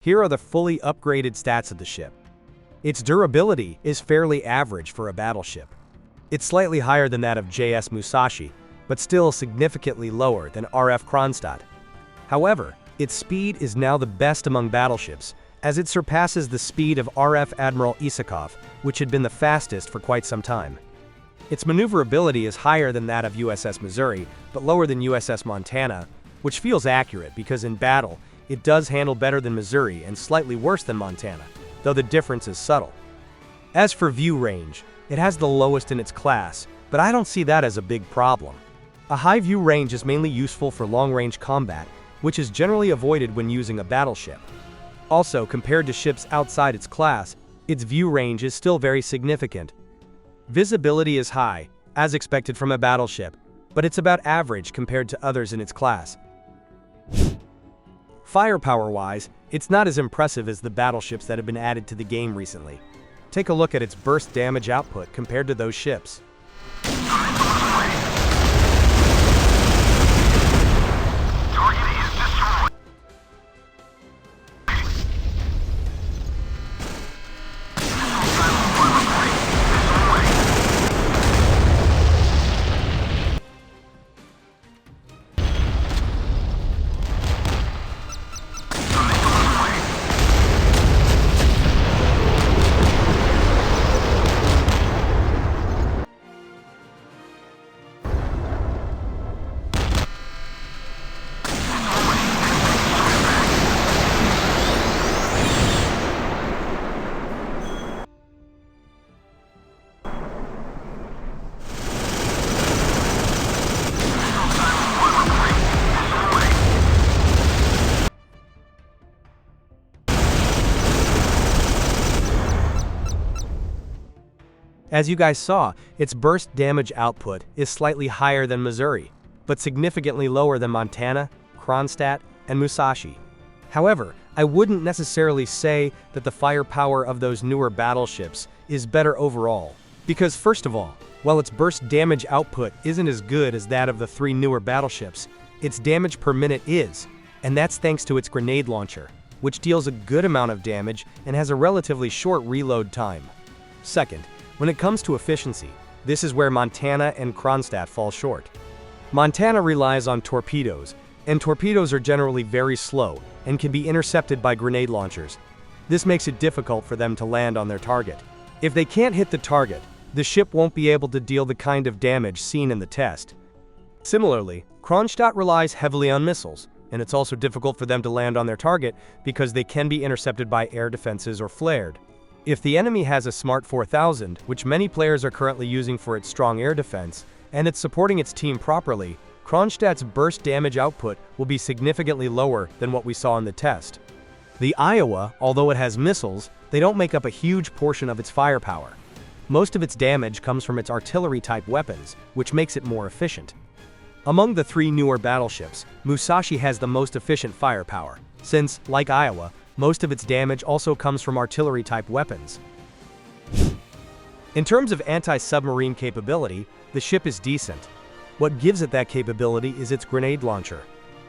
Here are the fully upgraded stats of the ship. Its durability is fairly average for a battleship. It's slightly higher than that of JS Musashi, but still significantly lower than RF Kronstadt. However, its speed is now the best among battleships, as it surpasses the speed of RF Admiral Isakov, which had been the fastest for quite some time. Its maneuverability is higher than that of USS Missouri, but lower than USS Montana, which feels accurate because in battle, it does handle better than Missouri and slightly worse than Montana, though the difference is subtle. As for view range, it has the lowest in its class, but I don't see that as a big problem. A high view range is mainly useful for long-range combat, which is generally avoided when using a battleship. Also, compared to ships outside its class, its view range is still very significant. Visibility is high, as expected from a battleship, but it's about average compared to others in its class. Firepower-wise, it's not as impressive as the battleships that have been added to the game recently. Take a look at its burst damage output compared to those ships. As you guys saw, its burst damage output is slightly higher than Missouri, but significantly lower than Montana, Kronstadt, and Musashi. However, I wouldn't necessarily say that the firepower of those newer battleships is better overall, because first of all, while its burst damage output isn't as good as that of the three newer battleships, its damage per minute is, and that's thanks to its grenade launcher, which deals a good amount of damage and has a relatively short reload time. Second, when it comes to efficiency, this is where Montana and Kronstadt fall short. Montana relies on torpedoes, and torpedoes are generally very slow and can be intercepted by grenade launchers. This makes it difficult for them to land on their target. If they can't hit the target, the ship won't be able to deal the kind of damage seen in the test. Similarly, Kronstadt relies heavily on missiles, and it's also difficult for them to land on their target because they can be intercepted by air defenses or flared. If the enemy has a Smart 4000, which many players are currently using for its strong air defense, and it's supporting its team properly, Kronstadt's burst damage output will be significantly lower than what we saw in the test. The Iowa, although it has missiles, they don't make up a huge portion of its firepower. Most of its damage comes from its artillery-type weapons, which makes it more efficient. Among the three newer battleships, Musashi has the most efficient firepower, since, like Iowa, most of its damage also comes from artillery-type weapons. In terms of anti-submarine capability, the ship is decent. What gives it that capability is its grenade launcher.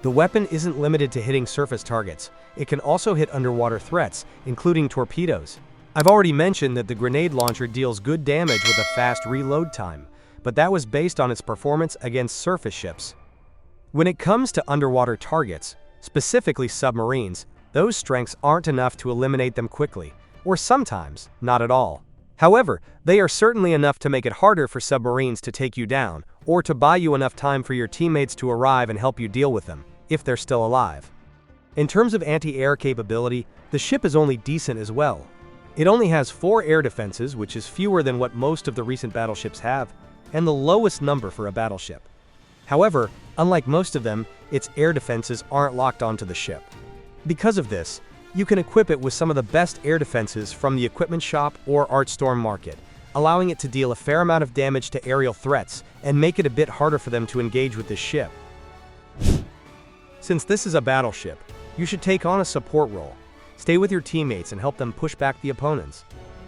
The weapon isn't limited to hitting surface targets. It can also hit underwater threats, including torpedoes. I've already mentioned that the grenade launcher deals good damage with a fast reload time, but that was based on its performance against surface ships. When it comes to underwater targets, specifically submarines, those strengths aren't enough to eliminate them quickly, or sometimes not at all. However, they are certainly enough to make it harder for submarines to take you down, or to buy you enough time for your teammates to arrive and help you deal with them, if they're still alive. In terms of anti-air capability, the ship is only decent as well. It only has 4 air defenses, which is fewer than what most of the recent battleships have, and the lowest number for a battleship. However, unlike most of them, its air defenses aren't locked onto the ship. Because of this, you can equip it with some of the best air defenses from the equipment shop or ArtStorm market, allowing it to deal a fair amount of damage to aerial threats and make it a bit harder for them to engage with this ship. Since this is a battleship, you should take on a support role. Stay with your teammates and help them push back the opponents.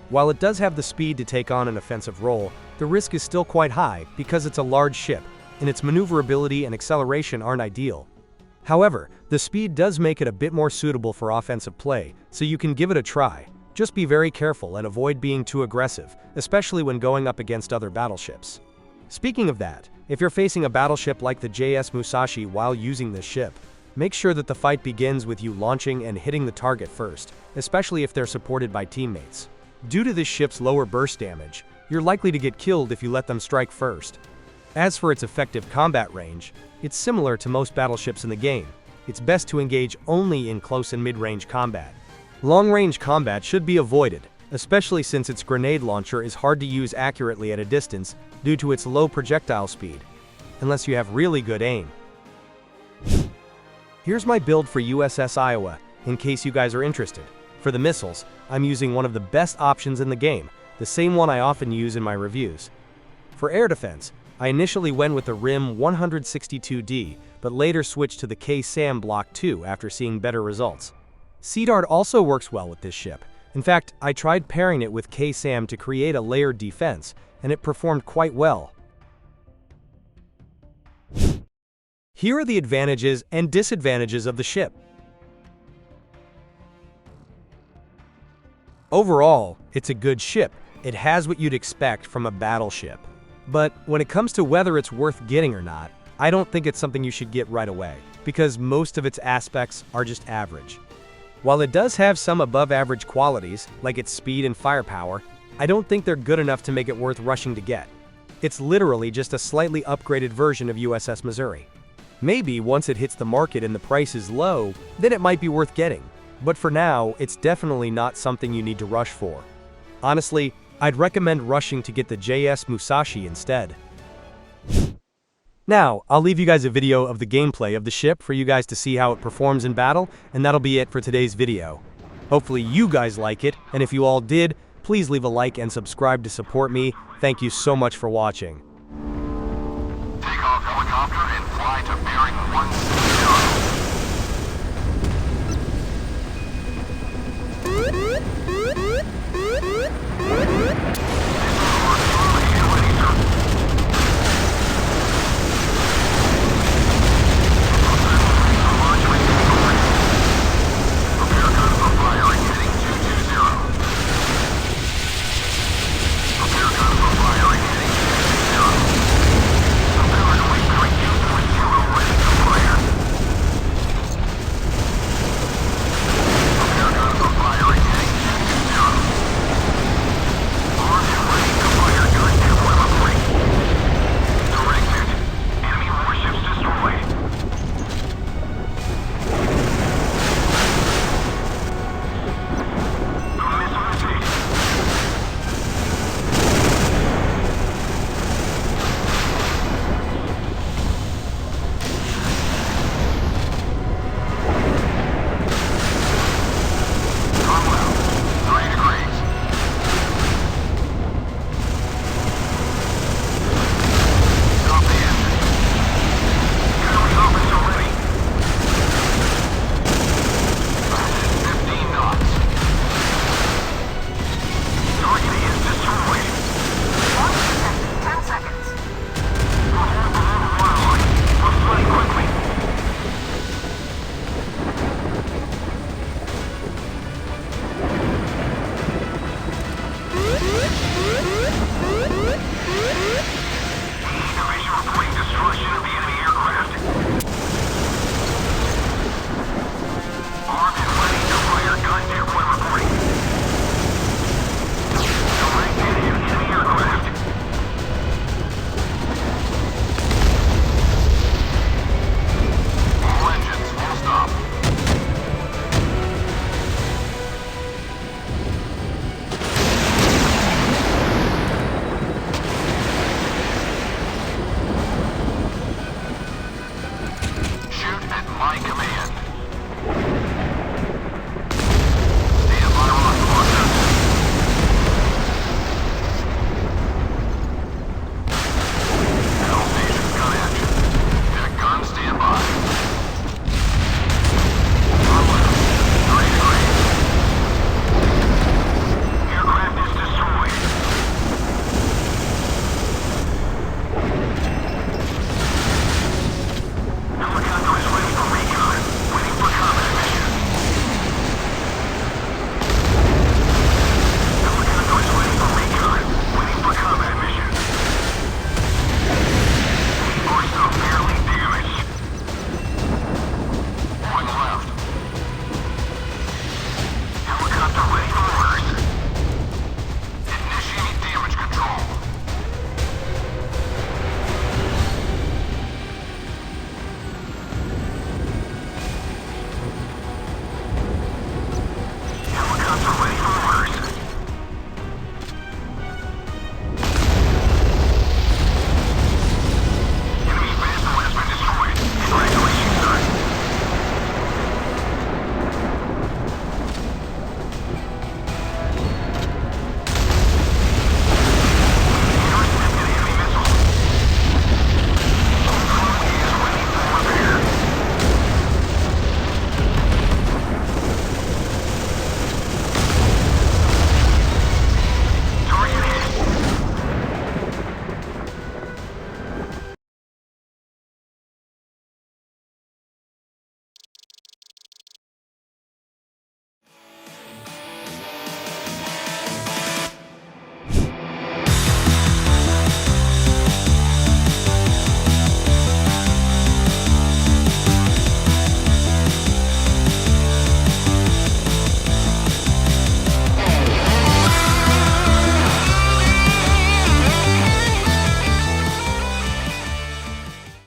While it does have the speed to take on an offensive role, the risk is still quite high because it's a large ship, and its maneuverability and acceleration aren't ideal. However, the speed does make it a bit more suitable for offensive play, so you can give it a try. Just be very careful and avoid being too aggressive, especially when going up against other battleships. Speaking of that, if you're facing a battleship like the JS Musashi while using this ship, make sure that the fight begins with you launching and hitting the target first, especially if they're supported by teammates. Due to this ship's lower burst damage, you're likely to get killed if you let them strike first. As for its effective combat range, it's similar to most battleships in the game. It's best to engage only in close and mid-range combat. Long-range combat should be avoided, especially since its grenade launcher is hard to use accurately at a distance due to its low projectile speed, unless you have really good aim. Here's my build for USS Iowa, in case you guys are interested. For the missiles, I'm using one of the best options in the game, the same one I often use in my reviews. For air defense, I initially went with the RIM 162D, but later switched to the K-SAM Block 2 after seeing better results. Sea Dart also works well with this ship. In fact, I tried pairing it with K-SAM to create a layered defense, and it performed quite well. Here are the advantages and disadvantages of the ship. Overall, it's a good ship. It has what you'd expect from a battleship. But when it comes to whether it's worth getting or not, I don't think it's something you should get right away, because most of its aspects are just average. While it does have some above-average qualities, like its speed and firepower, I don't think they're good enough to make it worth rushing to get. It's literally just a slightly upgraded version of USS Missouri. Maybe once it hits the market and the price is low, then it might be worth getting. But for now, it's definitely not something you need to rush for. Honestly, I'd recommend rushing to get the JS Musashi instead. Now, I'll leave you guys a video of the gameplay of the ship for you guys to see how it performs in battle, and that'll be it for today's video. Hopefully you guys like it, and if you all did, please leave a like and subscribe to support me. Thank you so much for watching. Take off helicopter and fly to bearing 10.